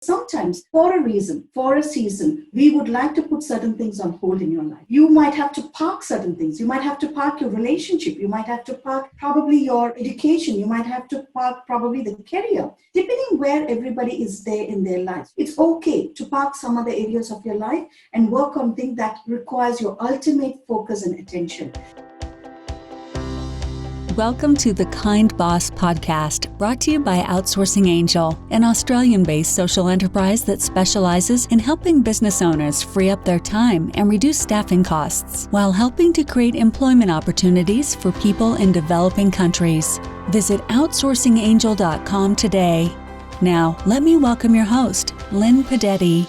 Sometimes, for a reason, for a season, we would like to put certain things on hold in your life. You might have to park certain things. You might have to park your relationship. You might have to park probably your education. You might have to park probably the career, depending where everybody is there in their lives. It's okay to park some other areas of your life and work on things that requires your ultimate focus and attention. Welcome to the Kind Boss podcast, brought to you by Outsourcing Angel, an Australian-based social enterprise that specializes in helping business owners free up their time and reduce staffing costs, while helping to create employment opportunities for people in developing countries. Visit outsourcingangel.com today. Now, let me welcome your host, Linh Podetti.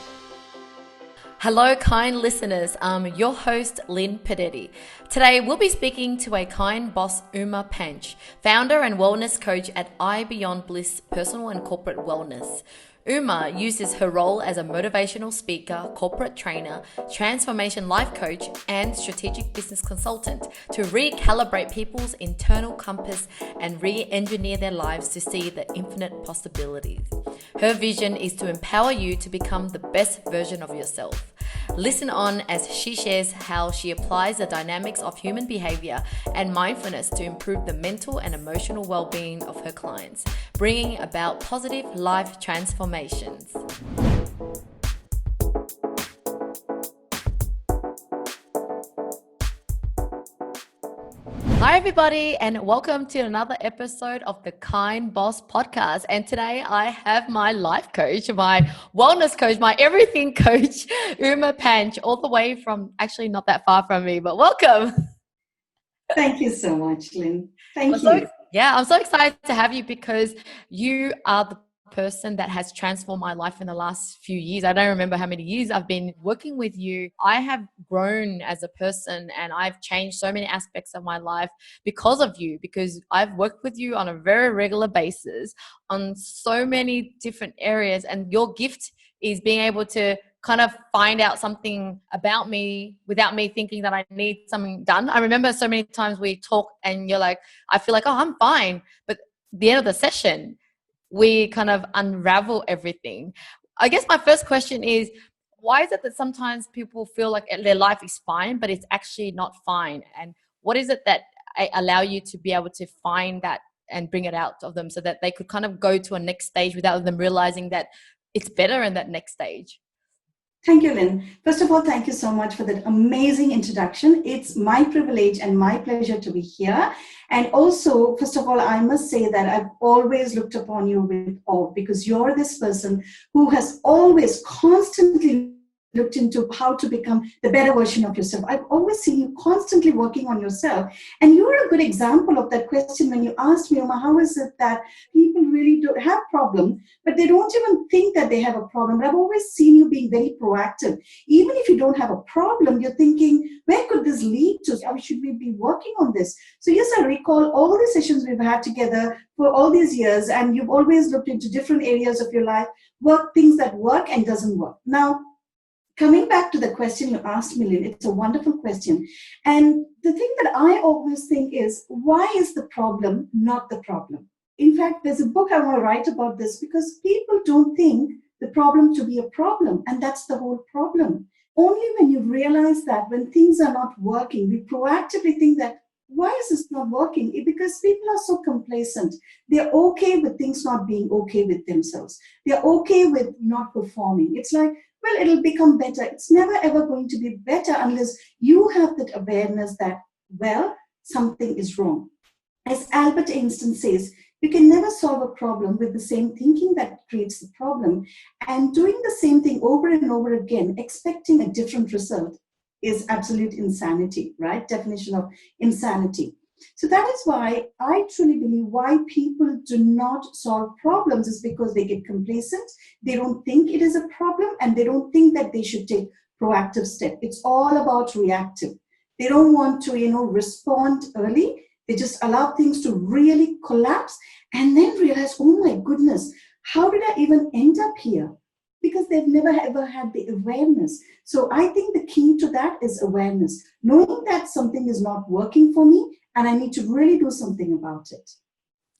Hello, kind listeners. I'm your host, Linh Podetti. Today, we'll be speaking to a kind boss, Uma Panch, founder and wellness coach at iBeyondBliss Personal and Corporate Wellness. Uma uses her role as a motivational speaker, corporate trainer, transformation life coach, and strategic business consultant to recalibrate people's internal compass and re-engineer their lives to see the infinite possibilities. Her vision is to empower you to become the best version of yourself. Listen on as she shares how she applies the dynamics of human behavior and mindfulness to improve the mental and emotional well-being of her clients, bringing about positive life transformations. Hi, everybody, and welcome to another episode of the Kind Boss podcast. And today I have my life coach, my wellness coach, my everything coach, Uma Panch, all the way from actually not that far from me, but welcome. Thank you so much, Linh. Thank you. I'm so excited to have you because you are the person that has transformed my life in the last few years. I don't remember how many years I've been working with you. I have grown as a person and I've changed so many aspects of my life because of you, because I've worked with you on a very regular basis on so many different areas, and your gift is being able to kind of find out something about me without me thinking that I need something done. I remember so many times we talk and you're like, I feel like, oh, I'm fine. But at the end of the session, we kind of unravel everything. I guess my first question is, why is it that sometimes people feel like their life is fine, but it's actually not fine? And what is it that allow you to be able to find that and bring it out of them so that they could kind of go to a next stage without them realizing that it's better in that next stage? Thank you, Linh. First of all, thank you so much for that amazing introduction. It's my privilege and my pleasure to be here. And also, first of all, I must say that I've always looked upon you with awe, because you're this person who has always constantly looked into how to become the better version of yourself. I've always seen you constantly working on yourself. And you're a good example of that question when you asked me, Uma, how is it that people really don't have problems, but they don't even think that they have a problem? But I've always seen you being very proactive. Even if you don't have a problem, you're thinking, where could this lead to? How should we be working on this? So yes, I recall all the sessions we've had together for all these years, and you've always looked into different areas of your life, things that work and doesn't work. Now, coming back to the question you asked me, Linh, it's a wonderful question. And the thing that I always think is, why is the problem not the problem? In fact, there's a book I want to write about this, because people don't think the problem to be a problem. And that's the whole problem. Only when you realize that when things are not working, we proactively think that, why is this not working? Because people are so complacent. They're okay with things not being okay with themselves. They're okay with not performing. It's like, well, it'll become better. It's never ever going to be better unless you have that awareness that, well, something is wrong. As Albert Einstein says, you can never solve a problem with the same thinking that creates the problem. And doing the same thing over and over again, expecting a different result, is absolute insanity, right? Definition of insanity. So that is why I truly believe why people do not solve problems is because they get complacent. They don't think it is a problem, and they don't think that they should take proactive step. It's all about reactive. They don't want to, respond early. They just allow things to really collapse and then realize, oh my goodness, how did I even end up here? Because they've never ever had the awareness. So I think the key to that is awareness, knowing that something is not working for me and I need to really do something about it.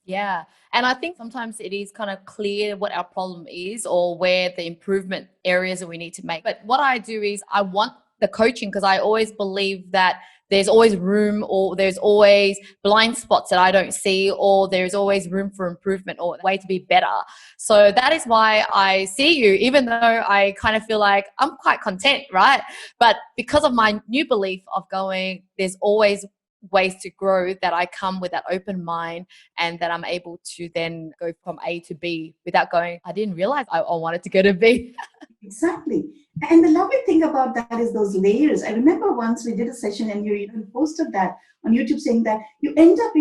Yeah. And I think sometimes it is kind of clear what our problem is or where the improvement areas that we need to make. But what I do is I want the coaching because I always believe that there's always room or there's always blind spots that I don't see or there's always room for improvement or a way to be better. So that is why I see you, even though I kind of feel like I'm quite content, right? But because of my new belief of going, there's always ways to grow, that I come with that open mind and that I'm able to then go from A to B without going, I didn't realize I wanted to go to B. Exactly. And the lovely thing about that is those layers. I remember once we did a session and you even posted that on YouTube saying that you end up,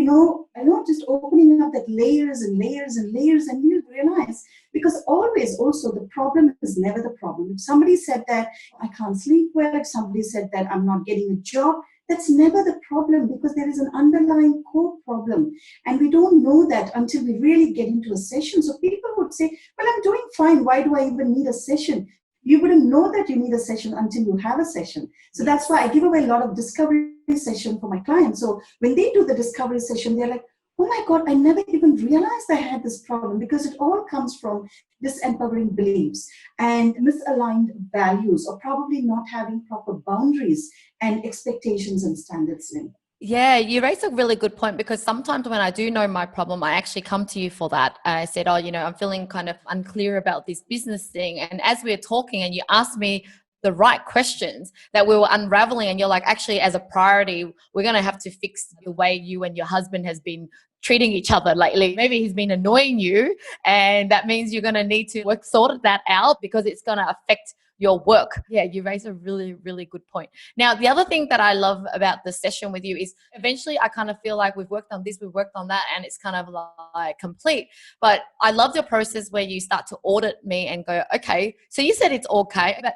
just opening up that layers and layers and layers, and you realize, because always also the problem is never the problem. If somebody said that I can't sleep well, if somebody said that I'm not getting a job, that's never the problem, because there is an underlying core problem. And we don't know that until we really get into a session. So people would say, well, I'm doing fine. Why do I even need a session? You wouldn't know that you need a session until you have a session. So that's why I give away a lot of discovery session for my clients. So when they do the discovery session, they're like, oh my God, I never even realized I had this problem, because it all comes from disempowering beliefs and misaligned values, or probably not having proper boundaries and expectations and standards, Lynn. Yeah, you raise a really good point, because sometimes when I do know my problem, I actually come to you for that. I said, I'm feeling kind of unclear about this business thing. And as we were talking and you asked me the right questions that we were unraveling, and you're like, actually, as a priority, we're going to have to fix the way you and your husband has been treating each other lately. Maybe he's been annoying you, and that means you're going to need to sort that out, because it's going to affect your work. Yeah, you raise a really, really good point. Now, the other thing that I love about the session with you is eventually I kind of feel like we've worked on this, we've worked on that, and it's kind of like complete. But I love the process where you start to audit me and go, okay, so you said it's okay, but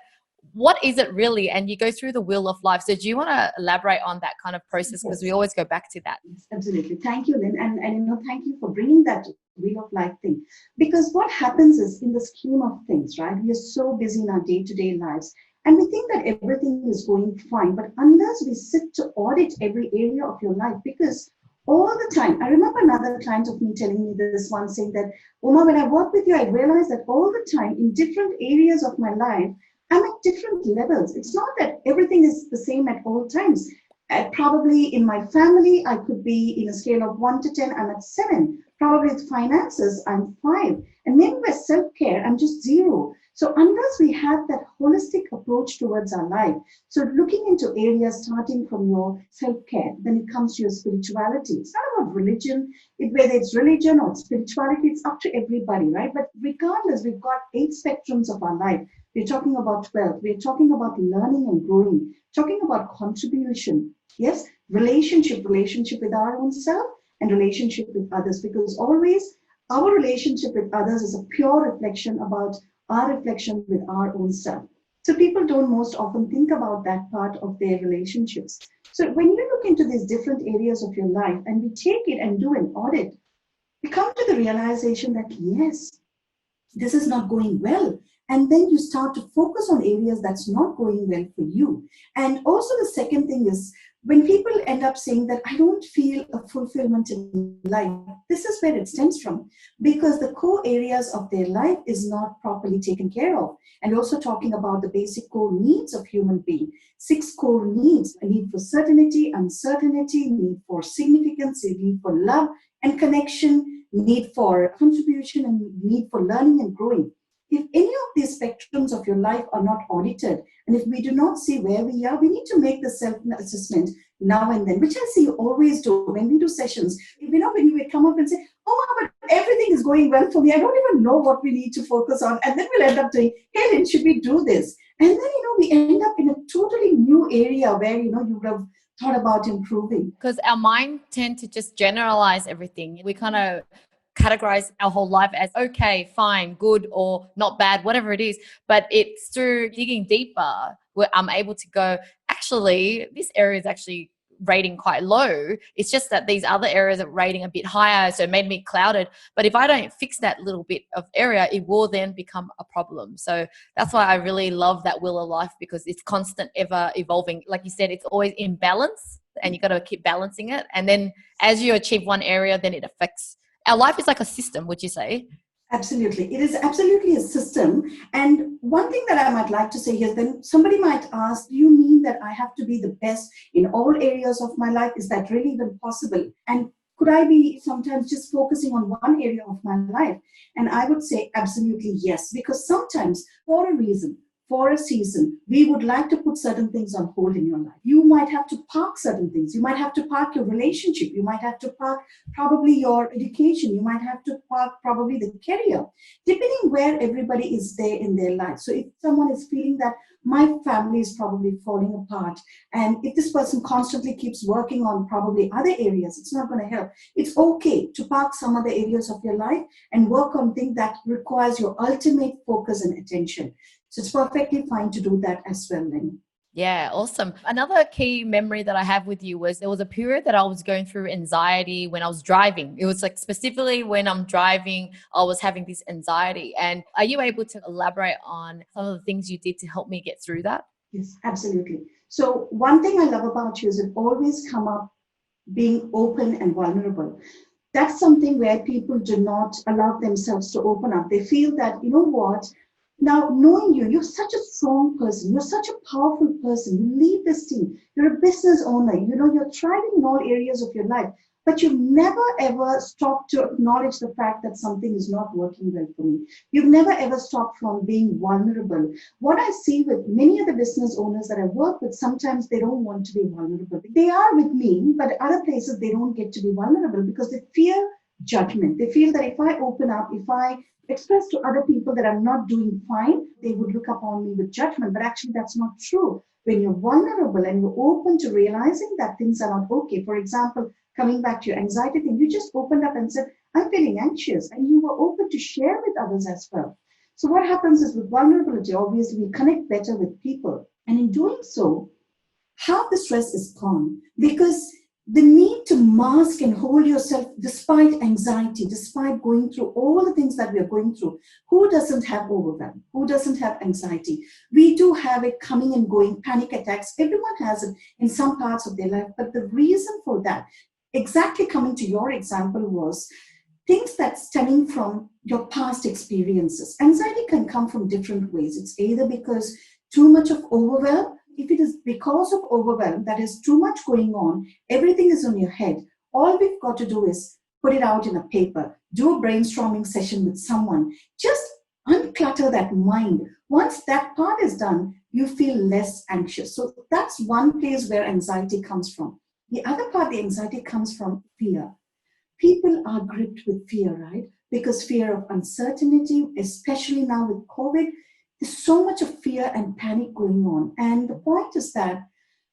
what is it really? And you go through the wheel of life. So do you want to elaborate on that kind of process? Because we always go back to that. Absolutely. Thank you, Lynn. And thank you for bringing that wheel of life thing. Because what happens is, in the scheme of things, right, we are so busy in our day-to-day lives, and we think that everything is going fine. But unless we sit to audit every area of your life, because all the time, I remember another client of me telling me this one, saying that, Uma, when I work with you, I realize that all the time in different areas of my life, I'm at different levels. It's not that everything is the same at all times. Probably in my family, I could be in a scale of 1 to 10, I'm at 7. Probably with finances, I'm 5. And maybe with self-care, I'm just 0. So unless we have that holistic approach towards our life, so looking into areas starting from your self-care, then it comes to your spirituality. It's not about religion, whether it's religion or spirituality, it's up to everybody, right? But regardless, we've got 8 spectrums of our life. We're talking about 12. We're talking about learning and growing, talking about contribution. Yes, relationship with our own self and relationship with others, because always our relationship with others is a pure reflection about our reflection with our own self. So people don't most often think about that part of their relationships. So when you look into these different areas of your life and we take it and do an audit, we come to the realization that yes, this is not going well. And then you start to focus on areas that's not going well for you. And also the second thing is, when people end up saying that I don't feel a fulfillment in life, this is where it stems from, because the core areas of their life is not properly taken care of. And also talking about the basic core needs of human being. 6 core needs: a need for certainty, uncertainty, need for significance, a need for love and connection, need for contribution, and need for learning and growing. If any of these spectrums of your life are not audited, and if we do not see where we are, we need to make the self-assessment now and then, which I see you always do when we do sessions. When you would come up and say, oh, but everything is going well for me, I don't even know what we need to focus on. And then we'll end up doing, hey, Lynn, should we do this? And then, we end up in a totally new area where, you would have thought about improving. Because our mind tend to just generalize everything. We kind of categorize our whole life as okay, fine, good, or not bad, whatever it is. But it's through digging deeper where I'm able to go, actually, this area is actually rating quite low. It's just that these other areas are rating a bit higher, so it made me clouded. But if I don't fix that little bit of area, it will then become a problem. So that's why I really love that wheel of life, because it's constant, ever evolving. Like you said, it's always in balance, and you got to keep balancing it. And then as you achieve one area, then it affects Our life is like a system, would you say? Absolutely. It is absolutely a system. And one thing that I might like to say here is then somebody might ask, do you mean that I have to be the best in all areas of my life? Is that really even possible? And could I be sometimes just focusing on one area of my life? And I would say absolutely yes, because sometimes for a reason, for a season, we would like to put certain things on hold in your life. You might have to park certain things. You might have to park your relationship. You might have to park probably your education. You might have to park probably the career, depending where everybody is there in their life. So if someone is feeling that my family is probably falling apart, and if this person constantly keeps working on probably other areas, it's not going to help. It's okay to park some other areas of your life and work on things that requires your ultimate focus and attention. So it's perfectly fine to do that as well, Lynn. Yeah, awesome. Another key memory that I have with you was there was a period that I was going through anxiety when I was driving. It was like specifically when I'm driving, I was having this anxiety. And are you able to elaborate on some of the things you did to help me get through that? Yes, absolutely. So one thing I love about you is it always come up being open and vulnerable. That's something where people do not allow themselves to open up. They feel that, you know what, now knowing you, you're such a strong person, you're such a powerful person, you lead this team, you're a business owner, you're thriving in all areas of your life, but you've never ever stopped to acknowledge the fact that something is not working well for me. You've never ever stopped from being vulnerable. What I see with many of the business owners that I work with, sometimes they don't want to be vulnerable. They are with me, but other places they don't get to be vulnerable because they fear judgment. They feel that if I open up, if I express to other people that I'm not doing fine, they would look upon me with judgment. But actually, that's not true. When you're vulnerable and you're open to realizing that things are not okay, for example, coming back to your anxiety thing, you just opened up and said, I'm feeling anxious, and you were open to share with others as well. So what happens is with vulnerability, obviously, we connect better with people. And in doing so, half the stress is gone because the need to mask and hold yourself despite anxiety, despite going through all the things that we are going through. Who doesn't have overwhelm? Who doesn't have anxiety? We do have it coming and going, panic attacks. Everyone has it in some parts of their life. But the reason for that, exactly coming to your example, was things that stemming from your past experiences. Anxiety can come from different ways. It's either because too much of overwhelm. If it is because of overwhelm, that is too much going on, everything is on your head, all we've got to do is put it out in a paper, do a brainstorming session with someone, just unclutter that mind. Once that part is done, you feel less anxious. So that's one place where anxiety comes from. The other part, the anxiety comes from fear. People are gripped with fear, right? Because fear of uncertainty, especially now with COVID, there's so much of fear and panic going on. And the point is that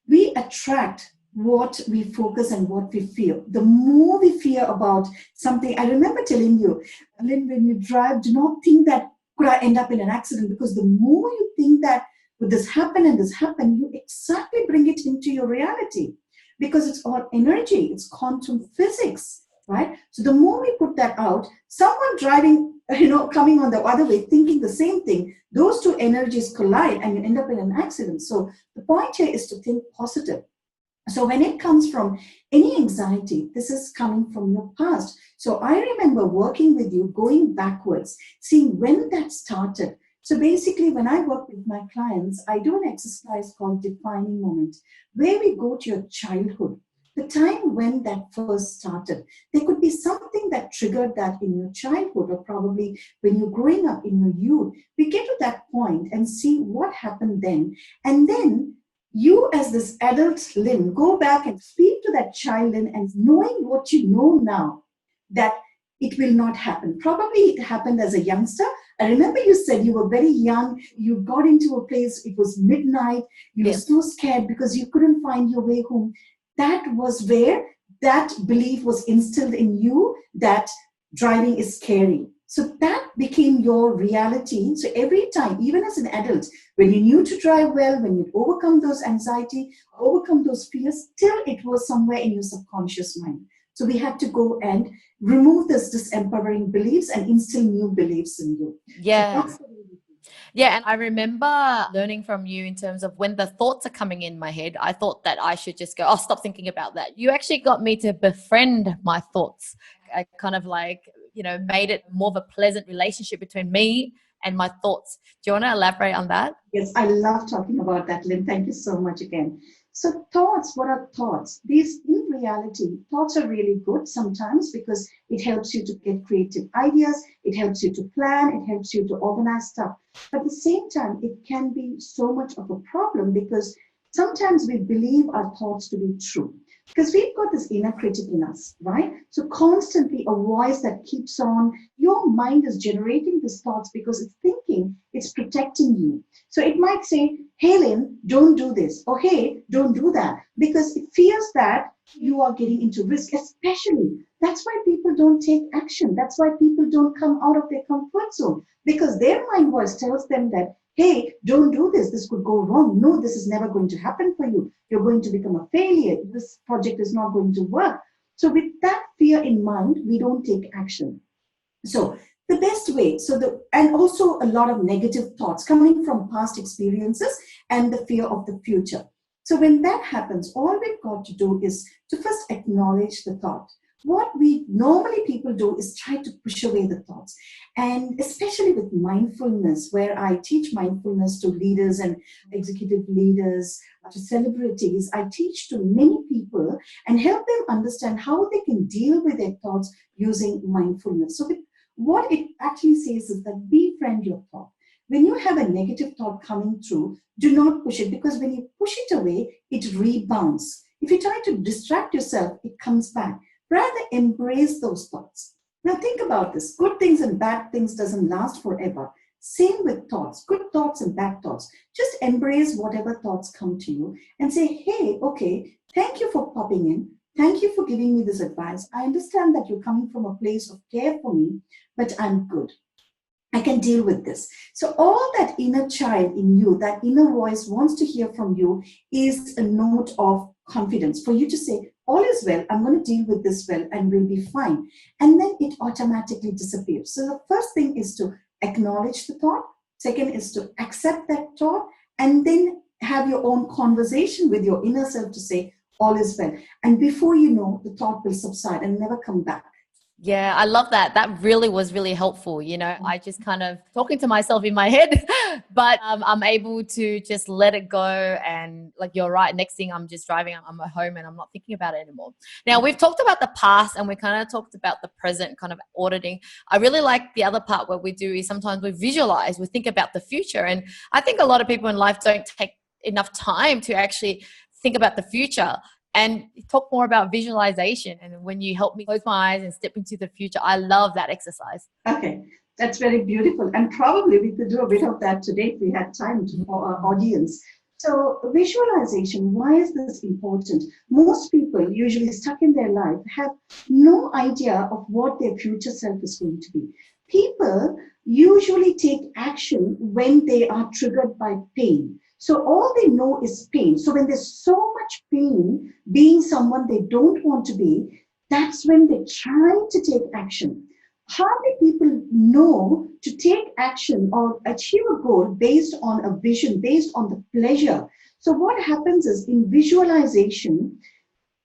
we attract what we focus and what we feel. The more we fear about something, I remember telling you, Lynn, when you drive, do not think that could I end up in an accident, because the more you think that would this happen and this happen, you exactly bring it into your reality, because it's all energy, it's quantum physics, right? So the more we put that out, someone driving, coming on the other way, thinking the same thing, those two energies collide and you end up in an accident. So the point here is to think positive. So when it comes from any anxiety, this is coming from your past. So I remember working with you, going backwards, seeing when that started. So basically, when I work with my clients, I do an exercise called Defining Moment, where we go to your childhood, the time when that first started. There could be something that triggered that in your childhood, or probably when you're growing up in your youth. We get to that point and see what happened then. And then you, as this adult Lynn, go back and speak to that child Lynn, and knowing what you know now, that it will not happen. Probably it happened as a youngster. I remember you said you were very young, you got into a place, it was midnight, you were so scared because you couldn't find your way home. That was where that belief was instilled in you that driving is scary. So that became your reality. So every time, even as an adult, when you knew to drive well, when you'd overcome those anxiety, overcome those fears, still it was somewhere in your subconscious mind. So we had to go and remove this disempowering beliefs and instill new beliefs in you. Yeah. So yeah. And I remember learning from you in terms of when the thoughts are coming in my head, I thought that I should just go, oh, stop thinking about that. You actually got me to befriend my thoughts. I kind of like, made it more of a pleasant relationship between me and my thoughts. Do you want to elaborate on that? Yes, I love talking about that, Lynn. Thank you so much again. So thoughts, what are thoughts? These, in reality, thoughts are really good sometimes because it helps you to get creative ideas, it helps you to plan, it helps you to organize stuff. But at the same time, it can be so much of a problem because sometimes we believe our thoughts to be true. Because we've got this inner critic in us, right? So constantly a voice that keeps on, your mind is generating these thoughts because it's thinking it's protecting you. So it might say, hey, Lynn, don't do this, or hey, don't do that, because it fears that you are getting into risk, especially. That's why people don't take action. That's why people don't come out of their comfort zone, because their mind voice tells them that, hey, don't do this. This could go wrong. No, this is never going to happen for you. You're going to become a failure. This project is not going to work. So with that fear in mind, we don't take action. So the best way, and also a lot of negative thoughts coming from past experiences and the fear of the future. So when that happens, all we've got to do is to first acknowledge the thought. What we normally people do is try to push away the thoughts. And especially with mindfulness, where I teach mindfulness to leaders and executive leaders, to celebrities, I teach to many people and help them understand how they can deal with their thoughts using mindfulness. So what it actually says is that befriend your thought. When you have a negative thought coming through, do not push it, because when you push it away, it rebounds. If you try to distract yourself, it comes back. Rather, embrace those thoughts. Now think about this. Good things and bad things doesn't last forever. Same with thoughts, good thoughts and bad thoughts. Just embrace whatever thoughts come to you and say, hey, okay, thank you for popping in. Thank you for giving me this advice. I understand that you're coming from a place of care for me, but I'm good. I can deal with this. So all that inner child in you, that inner voice wants to hear from you is a note of confidence for you to say, all is well, I'm going to deal with this well and we'll be fine. And then it automatically disappears. So the first thing is to acknowledge the thought. Second is to accept that thought and then have your own conversation with your inner self to say, all is well. And before you know, the thought will subside and never come back. Yeah, I love that. That really was really helpful. I just kind of talking to myself in my head, but I'm able to just let it go. And like, you're right. Next thing I'm just driving, I'm at home and I'm not thinking about it anymore. Now we've talked about the past and we kind of talked about the present, kind of auditing. I really like the other part where we do is sometimes we visualize, we think about the future. And I think a lot of people in life don't take enough time to actually think about the future. And talk more about visualization. And when you help me close my eyes and step into the future, I love that exercise. Okay, that's very beautiful. And probably we could do a bit of that today if we had time for our audience. So visualization, why is this important? Most people usually stuck in their life have no idea of what their future self is going to be. People usually take action when they are triggered by pain. So all they know is pain. So when there's so much pain, being someone they don't want to be, that's when they try to take action. How many people know to take action or achieve a goal based on a vision, based on the pleasure? So what happens is in visualization,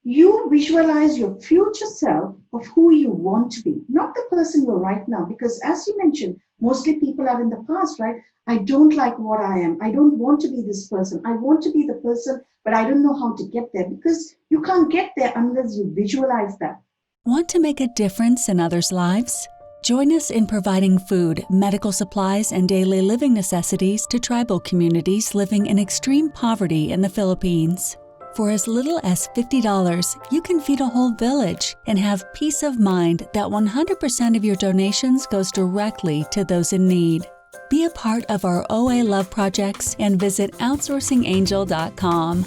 you visualize your future self of who you want to be, not the person you're right now. Because as you mentioned, mostly people are in the past, right? I don't like what I am. I don't want to be this person. I want to be the person, but I don't know how to get there, because you can't get there unless you visualize that. Want to make a difference in others' lives? Join us in providing food, medical supplies, and daily living necessities to tribal communities living in extreme poverty in the Philippines. For as little as $50, you can feed a whole village and have peace of mind that 100% of your donations goes directly to those in need. Be a part of our OA Love projects and visit outsourcingangel.com.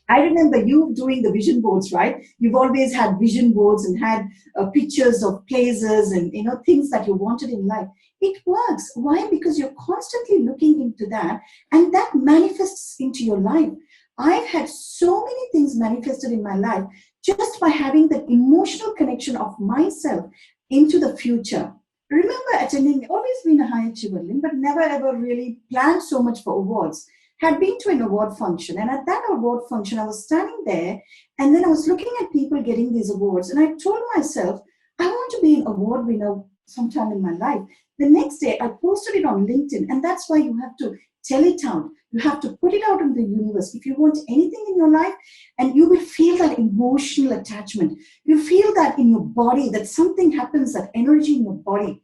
I remember you doing the vision boards, right? You've always had vision boards and had pictures of places and things that you wanted in life. It works. Why? Because you're constantly looking into that and that manifests into your life. I've had so many things manifested in my life just by having that emotional connection of myself into the future. Remember always been a high achiever, but never ever really planned so much for awards. had been to an award function. And at that award function, I was standing there, and then I was looking at people getting these awards. And I told myself, I want to be an award winner sometime in my life. The next day, I posted it on LinkedIn. And that's why you have to tell it out. You have to put it out in the universe. If you want anything in your life, and you will feel that emotional attachment, you feel that in your body, that something happens, that energy in your body.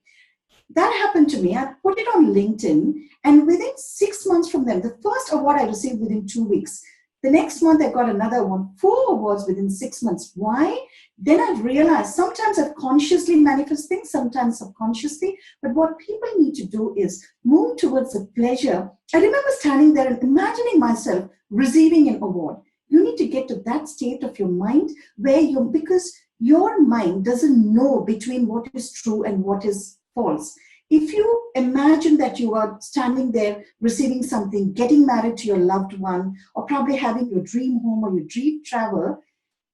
That happened to me. I put it on LinkedIn, and within 6 months from them, the first award I received within 2 weeks. The next month, I got another one, 4 awards within 6 months. Why? Then I've realized sometimes I consciously manifest things, sometimes subconsciously. But what people need to do is move towards the pleasure. I remember standing there and imagining myself receiving an award. You need to get to that state of your mind where because your mind doesn't know between what is true and what is false. If you imagine that you are standing there receiving something, getting married to your loved one, or probably having your dream home or your dream travel,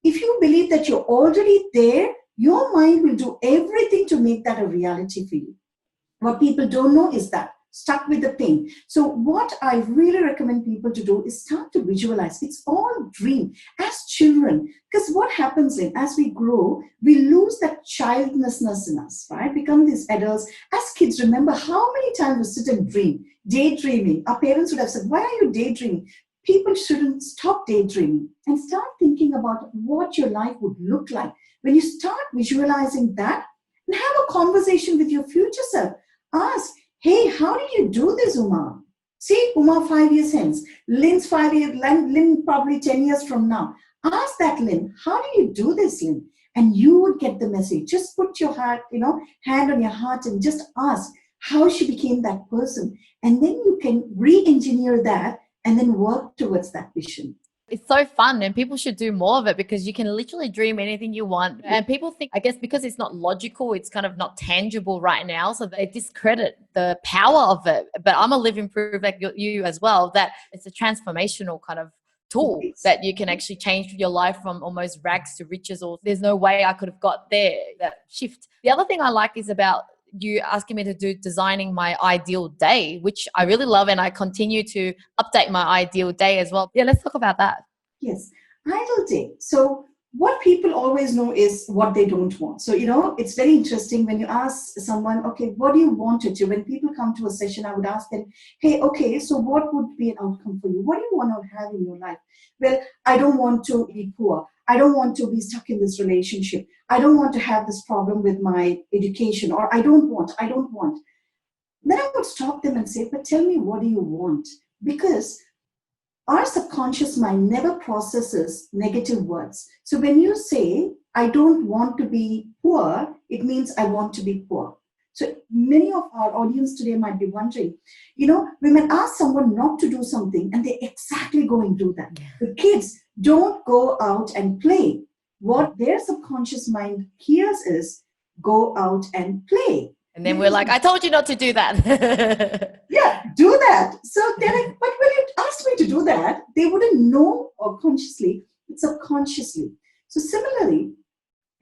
if you believe that you're already there, your mind will do everything to make that a reality for you. What people don't know is that stuck with the pain. So what I really recommend people to do is start to visualize. It's all dream as children, because what happens as we grow, we lose that childlessness in us, right? Become these adults. As kids, remember how many times we sit and dream, daydreaming. Our parents would have said, why are you daydreaming? People shouldn't stop daydreaming and start thinking about what your life would look like. When you start visualizing that, and have a conversation with your future self. Ask, hey, how did you do this, Uma? See, Uma 5 years hence, Lynn's 5 years, Lynn probably 10 years from now. Ask that Lynn, how do you do this, Lynn? And you would get the message. Just put your heart, hand on your heart and just ask how she became that person. And then you can re-engineer that and then work towards that vision. It's so fun, and people should do more of it because you can literally dream anything you want. And people think, I guess, because it's not logical, it's kind of not tangible right now. So they discredit the power of it. But I'm a living proof, like you as well, that it's a transformational kind of tool that you can actually change your life from almost rags to riches, or there's no way I could have got there, that shift. The other thing I like is about you asking me to do designing my ideal day, which I really love, and I continue to update my ideal day as well. Yeah, let's talk about that. Yes, ideal day. So what people always know is what they don't want. So, it's very interesting when you ask someone, okay, what do you want to do? When people come to a session, I would ask them, hey, okay, so what would be an outcome for you? What do you want to have in your life? Well, I don't want to be poor. I don't want to be stuck in this relationship. I don't want to have this problem with my education, or I don't want. Then I would stop them and say, but tell me, what do you want? Because our subconscious mind never processes negative words. So when you say, I don't want to be poor, it means I want to be poor. So many of our audience today might be wondering, we might ask someone not to do something and they exactly go and do that. The kids don't go out and play. What their subconscious mind hears is, go out and play. And then we're like, I told you not to do that. Yeah, do that. So they're like, but when you asked me to do that, they wouldn't know or consciously, but subconsciously. So similarly,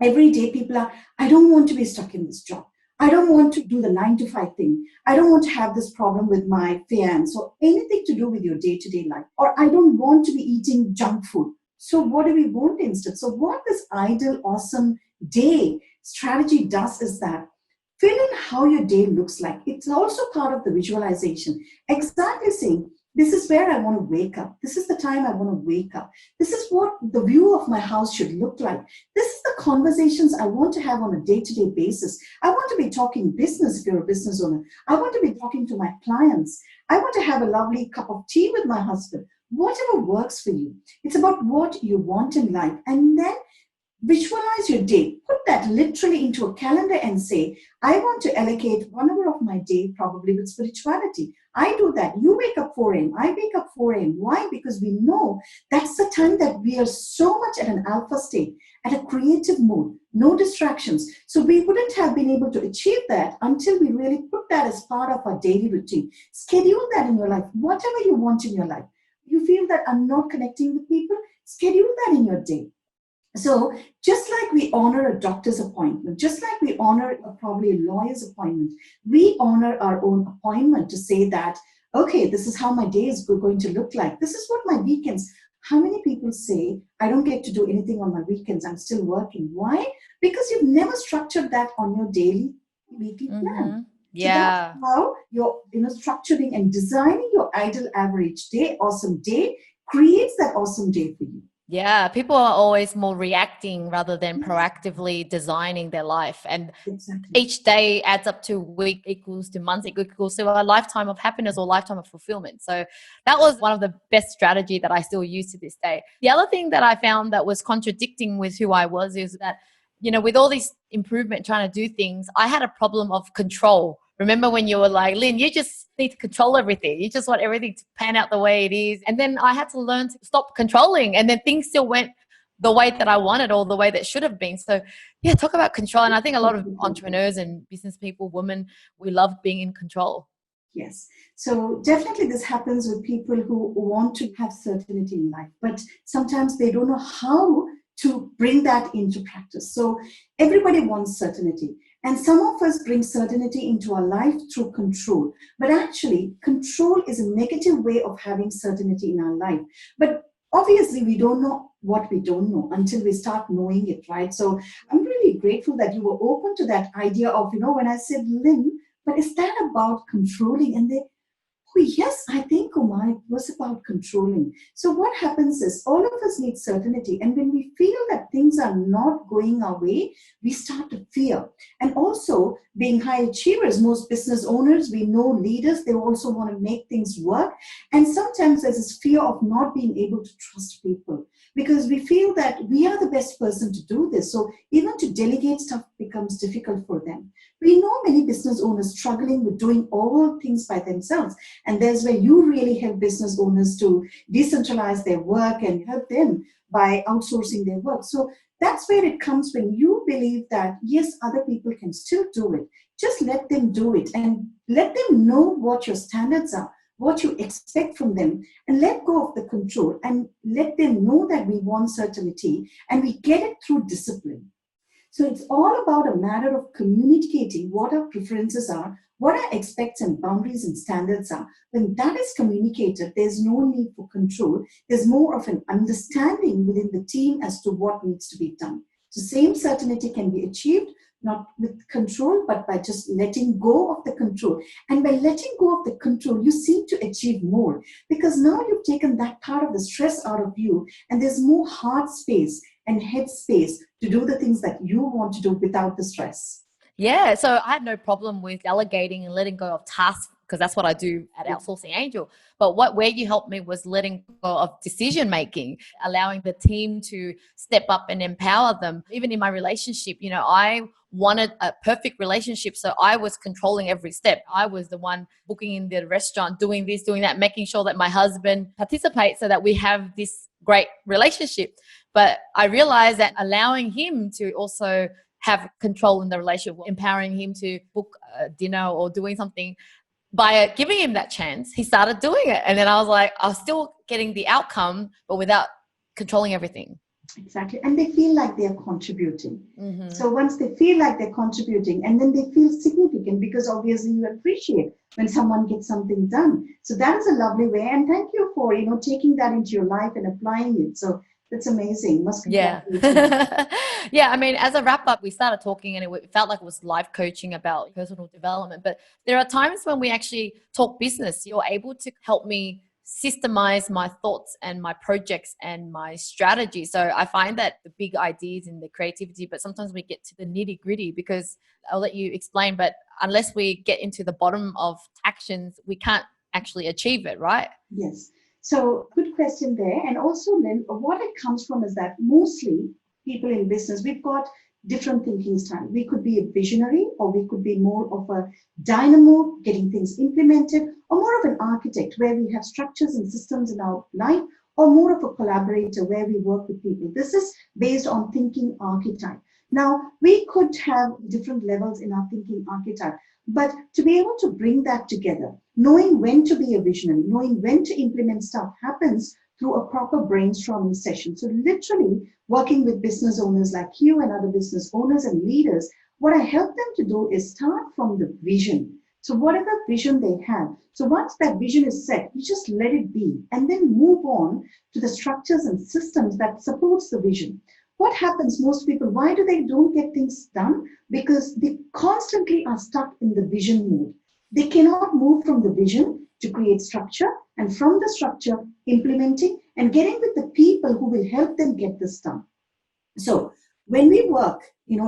every day people are, I don't want to be stuck in this job. I don't want to do the 9 to 5 thing. I don't want to have this problem with my fiance or anything to do with your day-to-day life. Or I don't want to be eating junk food. So what do we want instead? So what this ideal, awesome day strategy does is that fill in how your day looks like. It's also part of the visualization. Exactly saying, this is where I want to wake up. This is the time I want to wake up. This is what the view of my house should look like. This is the conversations I want to have on a day-to-day basis. I want to be talking business if you're a business owner. I want to be talking to my clients. I want to have a lovely cup of tea with my husband. Whatever works for you. It's about what you want in life. And then visualize your day. Put that literally into a calendar and say, I want to allocate 1 hour of my day probably with spirituality. I do that. You wake up 4 a.m. I wake up 4 a.m. Why? Because we know that's the time that we are so much at an alpha state, at a creative mode, no distractions. So we wouldn't have been able to achieve that until we really put that as part of our daily routine. Schedule that in your life, whatever you want in your life. You feel that I'm not connecting with people, schedule that in your day. So just like we honor a doctor's appointment, just like we honor probably a lawyer's appointment, we honor our own appointment to say that, okay, this is how my day is going to look like. This is what my weekends. How many people say, I don't get to do anything on my weekends, I'm still working? Why? Because you've never structured that on your daily, weekly plan. So that's Yeah. how you're structuring and designing your ideal average day, awesome day, creates that awesome day for you. Yeah, people are always more reacting rather than proactively designing their life. And Exactly. each day adds up to week equals to months equals to a lifetime of happiness or lifetime of fulfillment. So that was one of the best strategy that I still use to this day. The other thing that I found that was contradicting with who I was is that, with all this improvement, trying to do things, I had a problem of control. Remember when you were like, Lynn, you just need to control everything. You just want everything to pan out the way it is. And then I had to learn to stop controlling. And then things still went the way that I wanted or the way that should have been. So yeah, talk about control. And I think a lot of entrepreneurs and business people, women, we love being in control. Yes. So definitely this happens with people who want to have certainty in life, but sometimes they don't know how to bring that into practice. So everybody wants certainty. And some of us bring certainty into our life through control. But actually, control is a negative way of having certainty in our life. But obviously, we don't know what we don't know until we start knowing it, right? So I'm really grateful that you were open to that idea of, when I said, Lynn, but is that about controlling? And they, oh, yes, I think, Uma, it was about controlling. So what happens is all of us need certainty. And when we feel that things are not going our way, we start to fear. And also, being high achievers, most business owners, we know leaders, they also want to make things work. And sometimes there's this fear of not being able to trust people because we feel that we are the best person to do this. So even to delegate stuff becomes difficult for them. We know many business owners struggling with doing all things by themselves. And there's where you really help business owners to decentralize their work and help them by outsourcing their work. So that's where it comes when you believe that, yes, other people can still do it. Just let them do it and let them know what your standards are, what you expect from them, and let go of the control and let them know that we want certainty and we get it through discipline. So it's all about a matter of communicating what our preferences are, what our expects and boundaries and standards are. When that is communicated, there's no need for control. There's more of an understanding within the team as to what needs to be done. So same certainty can be achieved, not with control, but by just letting go of the control. And by letting go of the control, you seem to achieve more because now you've taken that part of the stress out of you and there's more heart space and head space to do the things that you want to do without the stress. Yeah, so I had no problem with delegating and letting go of tasks because that's what I do at Outsourcing Angel. But where you helped me was letting go of decision making, allowing the team to step up and empower them. Even in my relationship, I wanted a perfect relationship, so I was controlling every step. I was the one booking in the restaurant, doing this, doing that, making sure that my husband participates so that we have this great relationship. But I realized that allowing him to also have control in the relationship, empowering him to book a dinner or doing something, by giving him that chance, he started doing it. And then I was like, I was still getting the outcome, but without controlling everything. Exactly. And they feel like they're contributing. Mm-hmm. So once they feel like they're contributing, and then they feel significant because obviously you appreciate when someone gets something done. So that is a lovely way. And thank you for, taking that into your life and applying it. So that's amazing. Yeah. Yeah. I mean, as a wrap up, we started talking and it felt like it was life coaching about personal development. But there are times when we actually talk business. You're able to help me systemize my thoughts and my projects and my strategy. So I find that the big ideas and the creativity, but sometimes we get to the nitty gritty because I'll let you explain, but unless we get into the bottom of actions, we can't actually achieve it, right? Yes. So good question there. And also, Lynn, what it comes from is that mostly people in business, we've got different thinking style. We could be a visionary, or we could be more of a dynamo, getting things implemented, or more of an architect where we have structures and systems in our life, or more of a collaborator where we work with people. This is based on thinking archetype. Now, we could have different levels in our thinking archetype, but to be able to bring that together, knowing when to be a visionary, knowing when to implement stuff happens through a proper brainstorming session. So literally working with business owners like you and other business owners and leaders, what I help them to do is start from the vision. So whatever vision they have, so once that vision is set, you just let it be and then move on to the structures and systems that supports the vision. What happens, most people, why do they don't get things done? Because they constantly are stuck in the vision mode. They cannot move from the vision to create structure, and from the structure, implementing and getting with the people who will help them get this done. So when we work,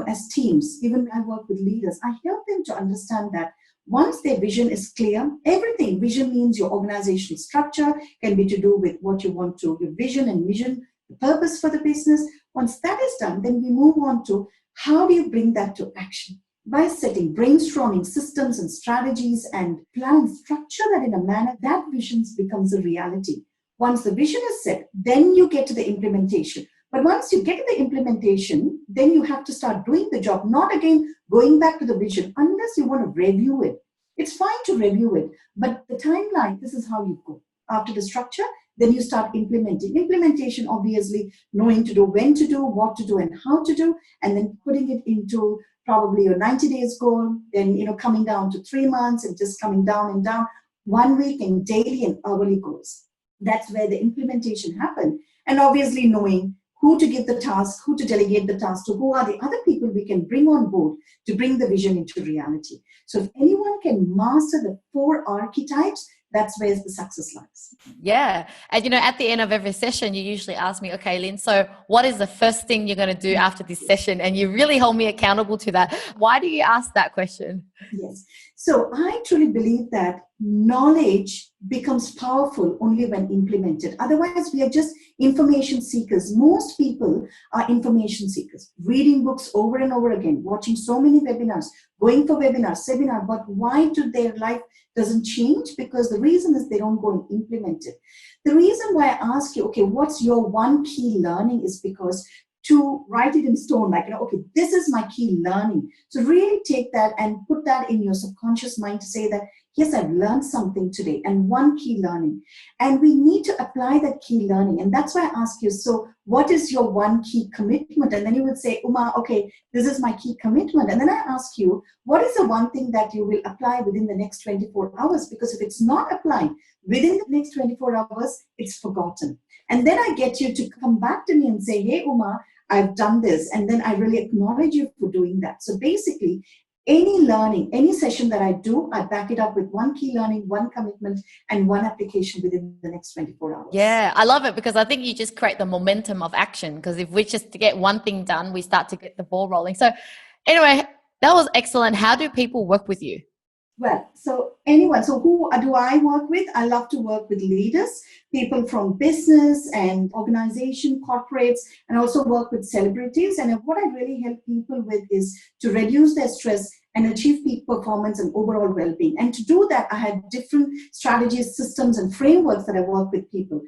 as teams, even when I work with leaders, I help them to understand that once their vision is clear, everything, vision means your organizational structure, can be to do with what you want to, your vision and mission, the purpose for the business. Once that is done, then we move on to how do you bring that to action? By setting, brainstorming systems and strategies and planning, structure that in a manner that vision becomes a reality. Once the vision is set, then you get to the implementation. But once you get to the implementation, then you have to start doing the job, not again going back to the vision, unless you want to review it. It's fine to review it, but the timeline, this is how you go. After the structure, then you start implementing. Implementation, obviously, knowing to do, when to do, what to do, and how to do, and then putting it into probably your 90 days goal, then coming down to 3 months and just coming down and down, 1 week and daily and hourly goals. That's where the implementation happens. And obviously knowing who to give the task, who to delegate the task to, who are the other people we can bring on board to bring the vision into reality. So if anyone can master the 4 archetypes, that's where the success lies. Yeah. And, at the end of every session, you usually ask me, okay, Lynn, so what is the first thing you're going to do after this session? And you really hold me accountable to that. Why do you ask that question? Yes. So I truly believe that knowledge becomes powerful only when implemented. Otherwise, we are just information seekers. Most people are information seekers, reading books over and over again, watching so many webinars, going for webinars, seminar, but why do their life doesn't change? Because the reason is they don't go and implement it. The reason why I ask you, okay, what's your one key learning is because to write it in stone, like, okay, this is my key learning. So really take that and put that in your subconscious mind to say that, yes, I've learned something today and one key learning. And we need to apply that key learning. And that's why I ask you, so what is your one key commitment? And then you would say, Uma, okay, this is my key commitment. And then I ask you, what is the one thing that you will apply within the next 24 hours? Because if it's not applied within the next 24 hours, it's forgotten. And then I get you to come back to me and say, hey, Uma, I've done this. And then I really acknowledge you for doing that. So basically, any learning, any session that I do, I back it up with one key learning, one commitment, and one application within the next 24 hours. Yeah, I love it because I think you just create the momentum of action. Because if we just get one thing done, we start to get the ball rolling. So anyway, that was excellent. How do people work with you? Well, so anyone, so who do I work with? I love to work with leaders, people from business and organization, corporates, and also work with celebrities. And what I really help people with is to reduce their stress and achieve peak performance and overall well-being. And to do that, I had different strategies, systems, and frameworks that I work with people.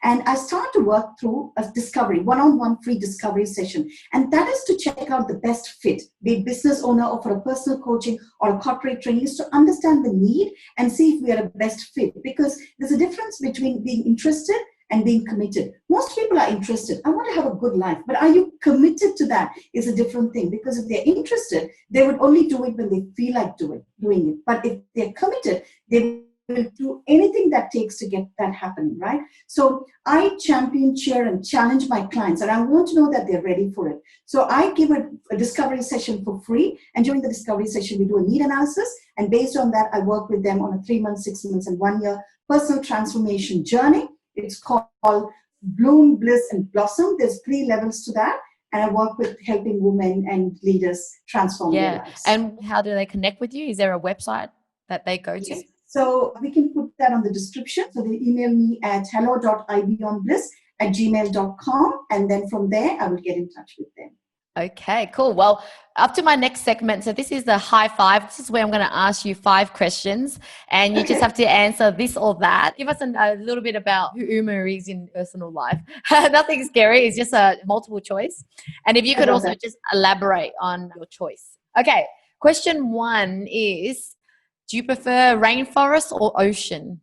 And I start to work through a discovery, one-on-one free discovery session. And that is to check out the best fit, be it business owner or for a personal coaching or a corporate training, is to understand the need and see if we are a best fit. Because there's a difference between being interested and being committed. Most people are interested. I want to have a good life. But are you committed to that is a different thing. Because if they're interested, they would only do it when they feel like doing it. But if they're committed, they will do anything that takes to get that happening, right? So I champion, cheer, and challenge my clients, and I want to know that they're ready for it. So I give a discovery session for free, and during the discovery session, we do a need analysis, and based on that, I work with them on a 3 months, 6 months, and 1 year personal transformation journey. It's called Bloom, Bliss, and Blossom. There's 3 levels to that. And I work with helping women and leaders transform their lives. And how do they connect with you? Is there a website that they go to? Yes. So we can put that on the description. So they email me at hello.iBeyondBliss@gmail.com. And then from there, I will get in touch with them. Okay, cool. Well, up to my next segment. So this is the high 5. This is where I'm going to ask you 5 questions and you just have to answer this or that. Give us a little bit about who Uma is in personal life. Nothing scary. It's just a multiple choice. And if you could also just elaborate on your choice. Okay. Question 1 is, do you prefer rainforest or ocean?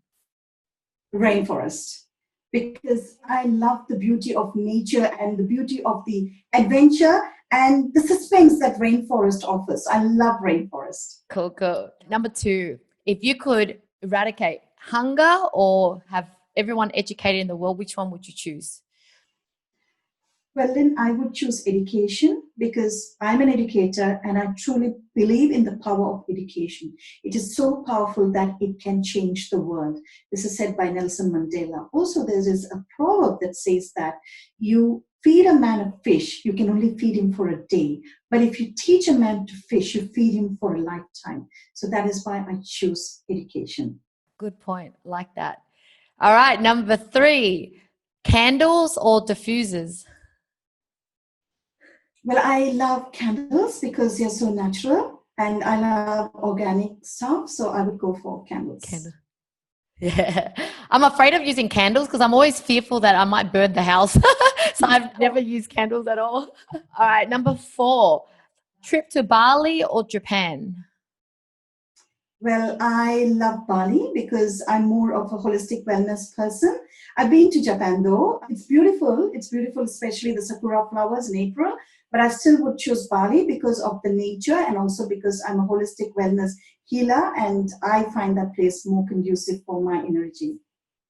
Rainforest. Because I love the beauty of nature and the beauty of the adventure and the suspense that rainforest offers. I love rainforest. Cool, cool. Number 2, if you could eradicate hunger or have everyone educated in the world, which one would you choose? Well, then I would choose education because I'm an educator and I truly believe in the power of education. It is so powerful that it can change the world. This is said by Nelson Mandela. Also, there is a proverb that says that you feed a man a fish, you can only feed him for a day. But if you teach a man to fish, you feed him for a lifetime. So that is why I choose education. Good point. Like that. All right. Number 3, candles or diffusers? Well, I love candles because they're so natural and I love organic stuff. So I would go for candles. Yeah. I'm afraid of using candles because I'm always fearful that I might burn the house. So I've never used candles at all. All right. Number 4, trip to Bali or Japan? Well, I love Bali because I'm more of a holistic wellness person. I've been to Japan though. It's beautiful. It's beautiful, especially the sakura flowers in April. But I still would choose Bali because of the nature and also because I'm a holistic wellness healer and I find that place more conducive for my energy.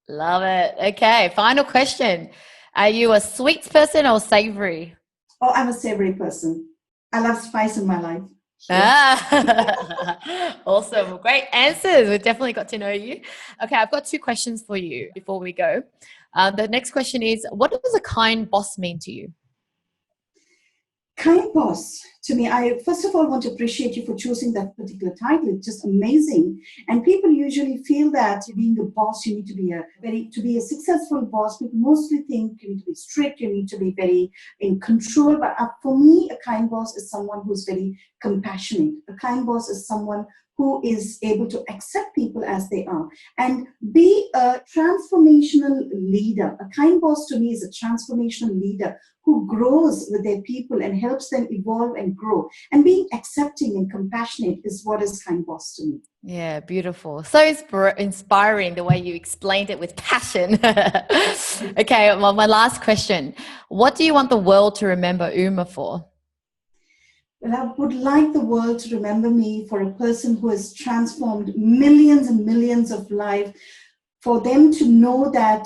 Love it. Okay. Final question. Are you a sweets person or savory? Oh, I'm a savory person. I love spice in my life. Ah, awesome. Great answers. We've definitely got to know you. Okay, I've got 2 questions for you before we go. The next question is, what does a kind boss mean to you? Kind boss, to me, I first of all want to appreciate you for choosing that particular title. It's just amazing. And people usually feel that being a boss, you need to be a successful boss. People mostly think you need to be strict, you need to be very in control. But for me, a kind boss is someone who's very compassionate. A kind boss is someone who is able to accept people as they are and be a transformational leader. A kind boss to me is a transformational leader who grows with their people and helps them evolve and grow. And being accepting and compassionate is what is kind boss to me. Yeah, beautiful. So inspiring the way you explained it with passion. Okay, well, my last question. What do you want the world to remember Uma for? Well, I would like the world to remember me for a person who has transformed millions and millions of lives, for them to know that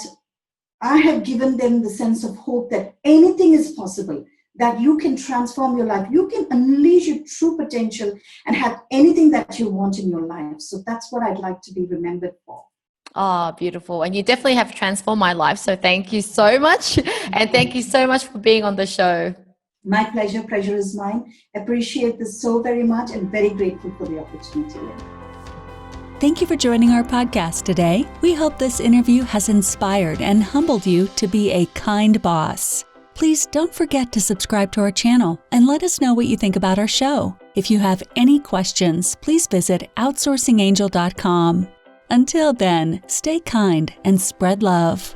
I have given them the sense of hope that anything is possible, that you can transform your life, you can unleash your true potential and have anything that you want in your life. So that's what I'd like to be remembered for. Oh, beautiful. And you definitely have transformed my life. So thank you so much. And thank you so much for being on the show. My pleasure. Pleasure is mine. Appreciate this so very much and very grateful for the opportunity. Thank you for joining our podcast today. We hope this interview has inspired and humbled you to be a kind boss. Please don't forget to subscribe to our channel and let us know what you think about our show. If you have any questions, please visit outsourcingangel.com. Until then, stay kind and spread love.